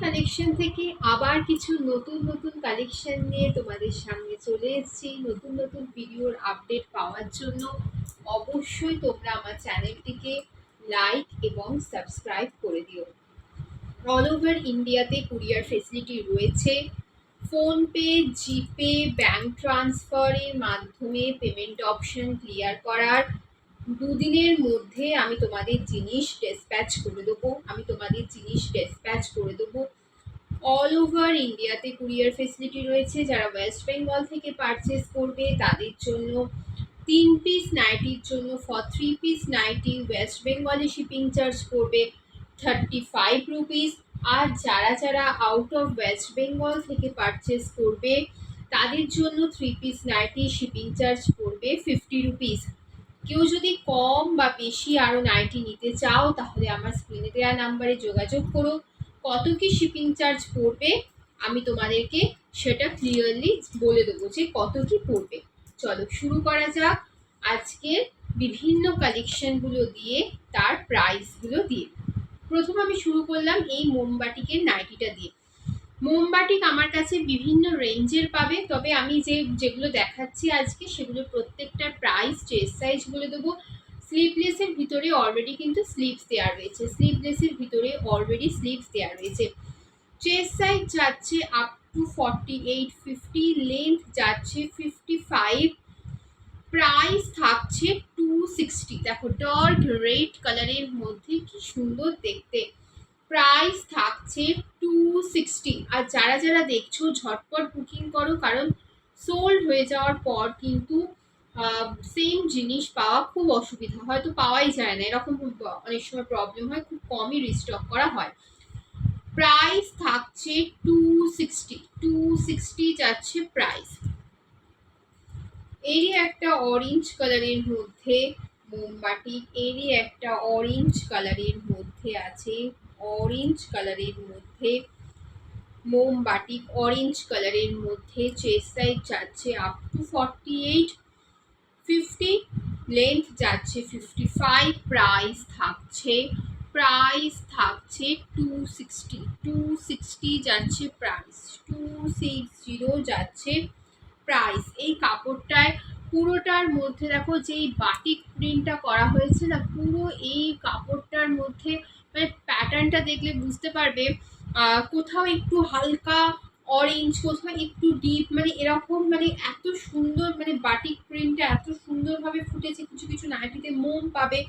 Collection থেকে আবার কিছু নতুন নতুন কালেকশন নিয়ে তোমাদের সামনে চলে এসেছি। নতুন নতুন ভিডিওর আপডেট পাওয়ার জন্য অবশ্যই তোমরা আমার চ্যানেলটিকে লাইক এবং সাবস্ক্রাইব করে দিও। অল ওভার ইন্ডিয়াতে কুরিয়ার ফেসিলিটি রয়েছে। ফোনপে, জিপে, ব্যাঙ্ক ট্রান্সফারের মাধ্যমে পেমেন্ট অপশন ক্লিয়ার করার দুদিনের মধ্যে আমি তোমাদের জিনিস ডেসপ্যাচ করে দেবো। অল ওভার ইন্ডিয়াতে কুরিয়ার ফেসিলিটি রয়েছে। যারা ওয়েস্ট বেঙ্গল থেকে পারচেস করবে তাদের জন্য 3 পিস নাইটির জন্য ফর 3 পিস নাইটি ওয়েস্ট বেঙ্গলে শিপিং চার্জ পড়বে 35 রুপিস। আর যারা যারা আউট অফ ওয়েস্ট বেঙ্গল থেকে পারচেস করবে তাদের জন্য 3 পিস নাইটি শিপিং চার্জ পড়বে 50 রুপিস। কেউ যদি কম বা বেশি আরও নাইটি নিতে চাও তাহলে আমার স্ক্রিনে দেওয়া নাম্বারে যোগাযোগ করো। কত কি শিপিং চার্জ পড়বে আমি তোমাদেরকে সেটা ক্লিয়ারলি বলে দেবো যে কত কি পড়বে। চলো শুরু করা যাক আজকের বিভিন্ন কালেকশনগুলো দিয়ে, তার প্রাইসগুলো দিয়ে। প্রথম আমি শুরু করলাম এই মোমবাটিকের নাইটিটা দিয়ে। মোমবাটিক আমার কাছে বিভিন্ন রেঞ্জের পাবে, তবে আমি যেগুলো দেখাচ্ছি আজকে সেগুলো প্রত্যেকটার প্রাইস, চেস্ট সাইজ বলে দেবো। স্লিভলেসের ভিতরে অলরেডি কিন্তু স্লিভস দেওয়া রয়েছে। চেস্ট সাইজ যাচ্ছে আপ টু 48-50, লেন্থ যাচ্ছে 55, প্রাইস থাকছে 260। দেখো ডার্ক রেড কালারের মধ্যে কি সুন্দর দেখতে, প্রাইস থাকছে 260। আর যারা যারা দেখছো ঝটপট বুকিং করো, কারণ সোল্ড হয়ে যাওয়ার পর কিন্তু সেম জিনিস পাওয়া খুব অসুবিধা, হয়তো পাওয়াই যায় না, এরকম অনেক সময় প্রবলেম হয়, খুব কমই রিস্টক করা হয়। প্রাইস থাকছে 260 যাচ্ছে প্রাইস। এরই একটা অরেঞ্জ কালারের মধ্যে মোমবাটি, এরই একটা অরেঞ্জ কালারের মধ্যে আছে, অরেঞ্জ কালারের মধ্যে মোমবাটি, অরেঞ্জ কালারের মধ্যে চেস্ট সাইজ যাচ্ছে আপ টু 48-50, লেন্থ যাচ্ছে 55, প্রাইস থাকছে 260 যাচ্ছে প্রাইস, 260 যাচ্ছে প্রাইস। এই কাপড়টায় পুরোটার মধ্যে দেখো যেই বাটিক প্রিন্টটা করা হয়েছে না, পুরো এই কাপড়টার মধ্যে মানে প্যাটার্নটা দেখলে বুঝতে পারবে কোথাও একটু হালকা অরেঞ্জ, কোথাও একটু ডিপ, মানে এরকম, মানে এত সুন্দর, মানে বাটিক প্রিন্টটা এত সুন্দরভাবে ফুটেছে। কিছু কিছু নাইটিতে মোম পাবে,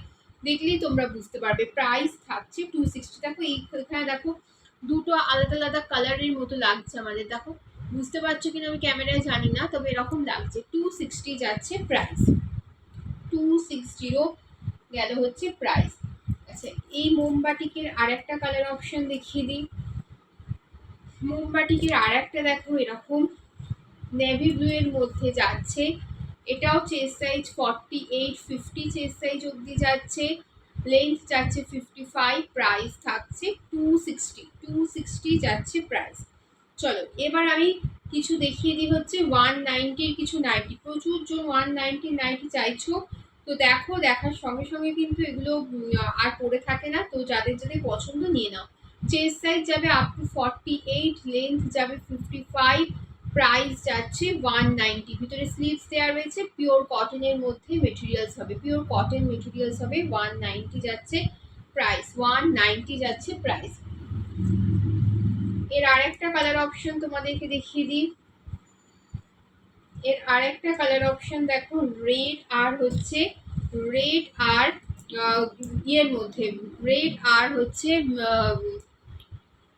দেখলেই তোমরা বুঝতে পারবে। প্রাইস থাকছে 260। দেখো এখানে দেখো দুটো আলাদা আলাদা কালারের মতো লাগছে আমাদের, দেখো বুঝতে পারছো কিনা আমি ক্যামেরায় জানি না, তবে এরকম লাগছে। 260 যাচ্ছে প্রাইস, 260 গেল হচ্ছে প্রাইস। আচ্ছা, এই মোমবাটিকের আর একটা কালার অপশন দেখিয়ে দিই। মোমবাটিকের আর একটা দেখো এরকম নেভি ব্লু এর মধ্যে যাচ্ছে, এটাও চেস্ট সাইজ 48-50 চেস্ট সাইজ অবধি যাচ্ছে, লেন্থ যাচ্ছে 55, প্রাইস থাকছে 260 যাচ্ছে প্রাইস। চলো এবার আমি কিছু দেখিয়ে দিই হচ্ছে 190-র কিছু নাইটি। প্রচুর জন 190 নাইটি চাইছো, তো দেখো, দেখার সঙ্গে সঙ্গে কিন্তু এগুলো আর পরে থাকে না, তো যাদের যাদের পছন্দ নিয়ে নাও। চেস্ট সাইজ যাবে আপ টু 48, লেন্থ যাবে 55, প্রাইস যাচ্ছে 190। ভিতরে স্লিভস দেওয়া রয়েছে, পিওর কটনের মধ্যে মেটেরিয়ালস হবে, পিওর কটন মেটেরিয়ালস হবে। 190 যাচ্ছে প্রাইস, 190 যাচ্ছে প্রাইস। এর আরেকটা কালার অপশন তোমাদেরকে দেখিয়ে দিই। এর আরেকটা কালার অপশন দেখো, রেড আর হচ্ছে ইয়ের মধ্যে, রেড আর হচ্ছে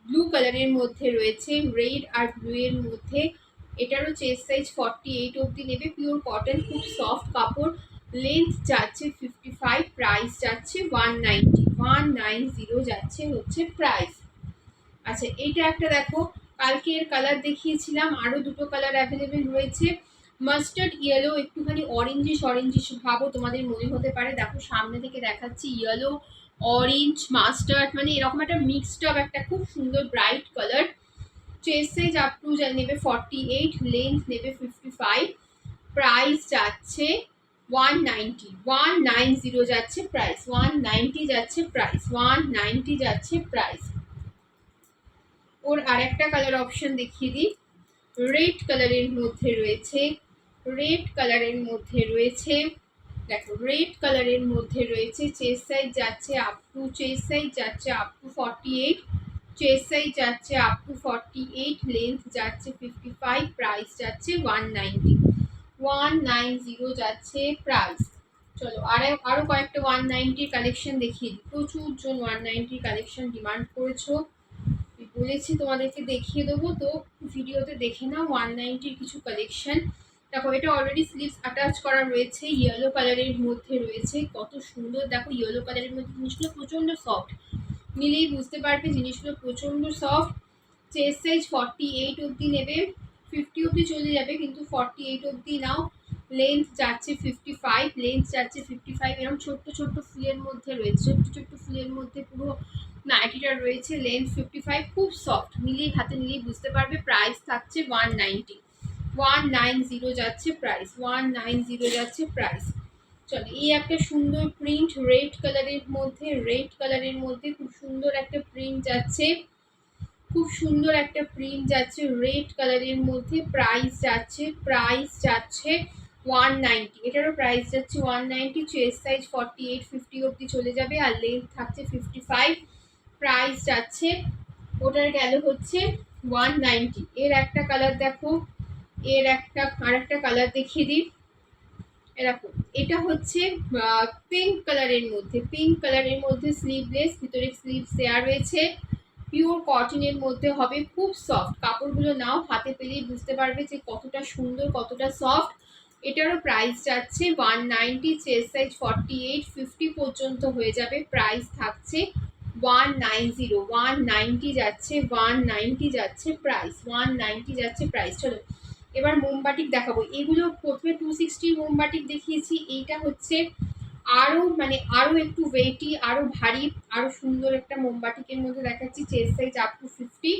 ব্লু কালারের মধ্যে রয়েছে, রেড আর ব্লু এর মধ্যে। এটারও চেস্ট সাইজ 48 অবধি নেবে, পিওর কটন, খুব সফট কাপড়, লেন্থ যাচ্ছে 55, প্রাইস যাচ্ছে 190 যাচ্ছে হচ্ছে প্রাইস। আচ্ছা, এইটা একটা দেখো, কালকে এর কালার দেখিয়েছিলাম, আরো দুটো কালার অ্যাভেলেবেল রয়েছে। মাস্টার্ড ইয়েলো, একটুখানি অরেঞ্জিশ ভাবো তোমাদের মনে হতে পারে। দেখো সামনে থেকে দেখাচ্ছি, ইয়েলো, অরেঞ্জ, মাস্টার্ড, মানে এরকম একটা মিক্সড আপ, একটা খুব সুন্দর bright colour. Chest size up to নেবে 48, লেন্থ নেবে 55, প্রাইস যাচ্ছে 190 যাচ্ছে প্রাইস, 190 যাচ্ছে প্রাইস, 190 যাচ্ছে প্রাইস। ওর আরেকটা কালার অপশন দেখিয়ে দিই, রেড কালারের মধ্যে রয়েছে, রেড কালারের মধ্যে রয়েছে, দেখো রেড কালারের মধ্যে রয়েছে, চেস্ট সাইজ যাচ্ছে আপ টু, চেস্ট সাইজ যাচ্ছে আপ টু 48, চেস্ট সাইজ যাচ্ছে আপ টু 48, লেন্থ যাচ্ছে 55, প্রাইস যাচ্ছে 190, 190 যাচ্ছে প্রাইস। চলো আরো কয়েকটা 190 কালেকশন দেখিয়ে দিই। প্রচুর জন 190 কালেকশন ডিমান্ড করেছো, বলেছি তোমাদেরকে দেখিয়ে দেবো, তো ভিডিওতে দেখে নাও 190 কিছু কালেকশন। দেখো এটা অলরেডি স্লিভস অ্যাটাচ করা রয়েছে, ইয়েলো কালারের মধ্যে রয়েছে, কত সুন্দর দেখো ইয়েলো কালারের মধ্যে, জিনিসগুলো প্রচন্ড সফট, নিলেই বুঝতে পারবে জিনিসগুলো প্রচন্ড সফট। চেস্ট সাইজ 48 অবধি নেবে, 50 অবধি চলে যাবে, কিন্তু 48 অবধি নাও। লেন্থ যাচ্ছে 55, লেন্থ যাচ্ছে 55, এরকম ছোট্ট ছোট্ট ফুলের মধ্যে রয়েছে, ছোট্ট ছোট্ট ফুলের মধ্যে পুরো নাইটিটা রয়েছে, লেন্থ 55, খুব সফট, নিলেই হাতে নিলেই বুঝতে পারবে। প্রাইস থাকছে 190, 190 যাচ্ছে প্রাইস, 190 যাচ্ছে প্রাইস। চলো এই একটা সুন্দর প্রিন্ট রেড কালারের মধ্যে, রেড কালারের মধ্যে খুব সুন্দর একটা প্রিন্ট যাচ্ছে, খুব সুন্দর একটা প্রিন্ট যাচ্ছে রেড কালারের মধ্যে, প্রাইস যাচ্ছে 190, এটারও প্রাইস যাচ্ছে 190, চেস্ট সাইজ 48, 50 অবধি চলে যাবে, আর লেন্থ থাকছে 55, প্রাইস যাচ্ছে, ওটার গেল হচ্ছে 190। এর একটা কালার দেখো, এর আরেকটা কালার দেখিয়ে দিই, এরকম এটা হচ্ছে পিঙ্ক কালারের মধ্যে, পিঙ্ক কালারের মধ্যে স্লিভলেস, ভিতরে স্লিভস দেওয়া রয়েছে, পিওর কটনের মধ্যে হবে, খুব সফট, কাপড়গুলো নাও হাতে পেলেই বুঝতে পারবে যে কতটা সুন্দর কতটা সফট। এটারও প্রাইস যাচ্ছে 190, চেস্ট সাইজ 48, 50 পর্যন্ত হয়ে যাবে, প্রাইস থাকছে 190, 190 যাচ্ছে, 190 যাচ্ছে প্রাইস, 190 যাচ্ছে প্রাইস। চলো এবার মোমবাটিক দেখাবো, এগুলো প্রথমে 260 মোমবাটিক দেখিয়েছি, এইটা হচ্ছে আরো একটু ওয়েটি, আরো ভারী, আরো সুন্দর একটা মোমবাটিকের মধ্যে দেখাচ্ছি, chest size up to 50,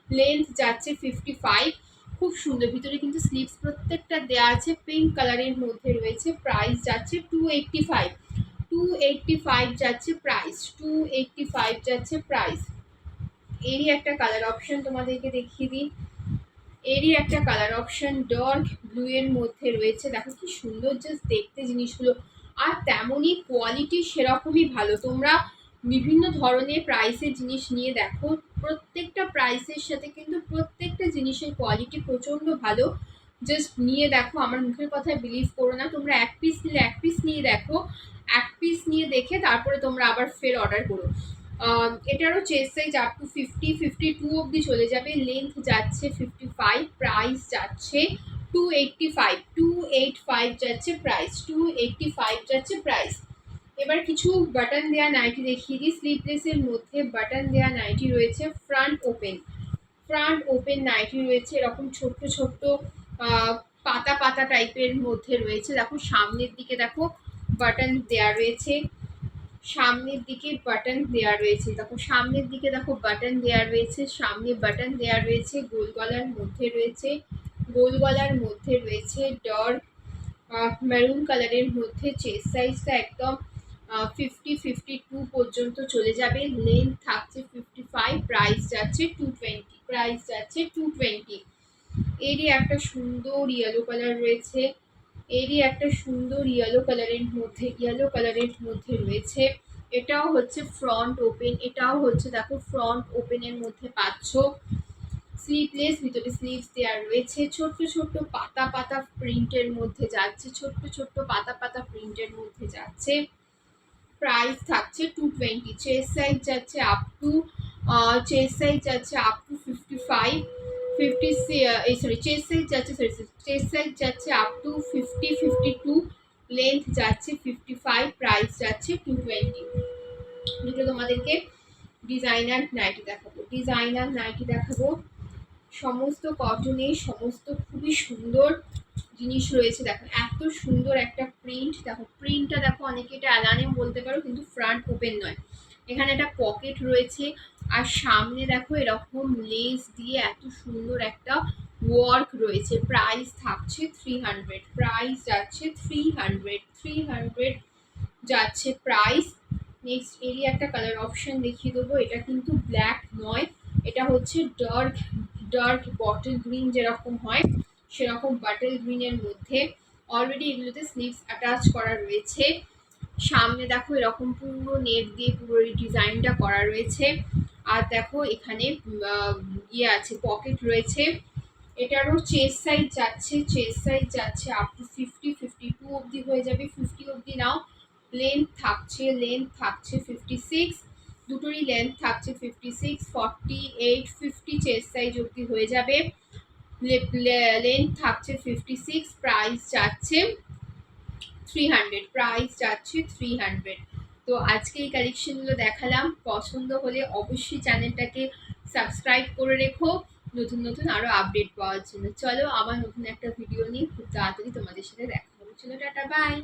length যাচ্ছে 55, খুব সুন্দর, ভিতরে কিন্তু স্লিভস প্রত্যেকটা দেওয়া আছে, পিঙ্ক কালারের মধ্যে রয়েছে, প্রাইস যাচ্ছে 285, 285 যাচ্ছে প্রাইস, 285 যাচ্ছে প্রাইস। এরই একটা কালার অপশন তোমাদেরকে দেখিয়ে দিই, এরই একটা কালার অপশন ডার্ক ব্লু এর মধ্যে রয়েছে, দেখো কি সুন্দর জাস্ট দেখতে জিনিসগুলো, আর তেমনই কোয়ালিটি সেরকমই ভালো। তোমরা বিভিন্ন ধরনের প্রাইসের জিনিস নিয়ে দেখো, প্রত্যেকটা প্রাইসের সাথে কিন্তু প্রত্যেকটা জিনিসের কোয়ালিটি প্রচণ্ড ভালো, জাস্ট নিয়ে দেখো, আমার মুখের কথায় বিলিভ করো না, তোমরা এক পিস নিলে এক পিস নিয়ে দেখো, এক পিস নিয়ে দেখে তারপরে তোমরা আবার ফের অর্ডার করো। এটারও চেস্ট সাইজ আপ টু 50, 52 অবধি চলে যাবে, লেন্থ যাচ্ছে 55, প্রাইস যাচ্ছে 285, 285 যাচ্ছে প্রাইস, 285 যাচ্ছে প্রাইস। এবার কিছু বাটন দেওয়া নাইটি দেখিয়ে দিই, স্লিভলেসের মধ্যে বাটন দেওয়া নাইটি রয়েছে, front open, front open nighty রয়েছে, এরকম ছোট্ট ছোট্ট পাতা পাতা টাইপের মধ্যে রয়েছে, দেখো সামনের দিকে দেখো বাটন দেওয়া রয়েছে, সামনের দিকে বাটন দেওয়া রয়েছে, দেখো সামনের দিকে দেখো বাটন দেওয়া রয়েছে, সামনে বাটন দেওয়া রয়েছে, গোল গলার মধ্যে রয়েছে, গোল গলার মধ্যে রয়েছে ডার্ক মেরুন কালারের মধ্যে, চেস্ট সাইজটা একদম 50, 52 পর্যন্ত চলে যাবে, লেন্থ থাকছে 55, প্রাইস যাচ্ছে 220, প্রাইস যাচ্ছে 220। এরই একটা সুন্দর ইয়েলো কালার রয়েছে, এরই একটা সুন্দর ইয়েলো কালারের মধ্যে রয়েছে, এটাও হচ্ছে ফ্রন্ট ওপেন, এটাও হচ্ছে দেখো ফ্রন্ট ওপেনের মধ্যে পাচ্ছ, স্লিভলেস, ভিতরে স্লিভস দেওয়া রয়েছে, ছোট্ট ছোট্ট পাতা পাতা প্রিন্টের মধ্যে যাচ্ছে, ছোট্ট ছোট্ট পাতা পাতা প্রিন্টের মধ্যে যাচ্ছে, প্রাইস থাকছে 220, চেস্ট সাইজ যাচ্ছে আপ টু 55, 50 চেস্ট সাইজ যাচ্ছে আপ টু 50, 52, লেন্থ যাচ্ছে 55, প্রাইস যাচ্ছে 220। দুটো তোমাদেরকে ডিজাইনার নাইটি দেখাবো, সমস্ত কটনের, সমস্ত খুবই সুন্দর জিনিস রয়েছে, দেখো এত সুন্দর একটা প্রিন্ট, দেখো প্রিন্টটা দেখো, অনেকে এটা অ্যালানেও বলতে পারো, কিন্তু ফ্রন্ট ওপেন নয়, এখানে একটা পকেট রয়েছে, আর সামনে দেখো এরকম লেস দিয়ে এত সুন্দর একটা ওয়ার্ক রয়েছে, প্রাইস থাকছে 300, প্রাইস যাচ্ছে 300 যাচ্ছে প্রাইস। নেক্সট এরই একটা কালার অপশন দেখিয়ে দেবো, এটা কিন্তু ব্ল্যাক নয়, এটা হচ্ছে ডার্ক ডার্ক বটল গ্রিন যেরকম হয় সেরকম বটল গ্রিনের মধ্যে। অলরেডি এগুলোতে স্লিভস অ্যাটাচ করা রয়েছে। সামনে দেখো এরকম পুরো নেট দিয়ে পুরো এই ডিজাইনটা করা রয়েছে। আর দেখো এখানে ইয়ে আছে, পকেট রয়েছে। এটারও চেস্ট সাইজ যাচ্ছে আপ টু 50, 52 অবধি হয়ে যাবে, 50 অবধি নাও। লেন্থ থাকছে 56, দুটোরই লেন্থ থাকছে 56, 48, 50 চেস্ট সাইজ অবধি হয়ে যাবে। লেন্থ থাকছে 56, প্রাইস যাচ্ছে 300। তো আজকে এই কালেকশনগুলো দেখালাম। পছন্দ হলে অবশ্যই চ্যানেলটাকে সাবস্ক্রাইব করে রেখো নতুন নতুন আরো আপডেট পাওয়ার জন্য। চলো আবার নতুন একটা ভিডিও নিয়ে খুব তাড়াতাড়ি তোমাদের সাথে দেখা হবে। চলো টাটা, বাই।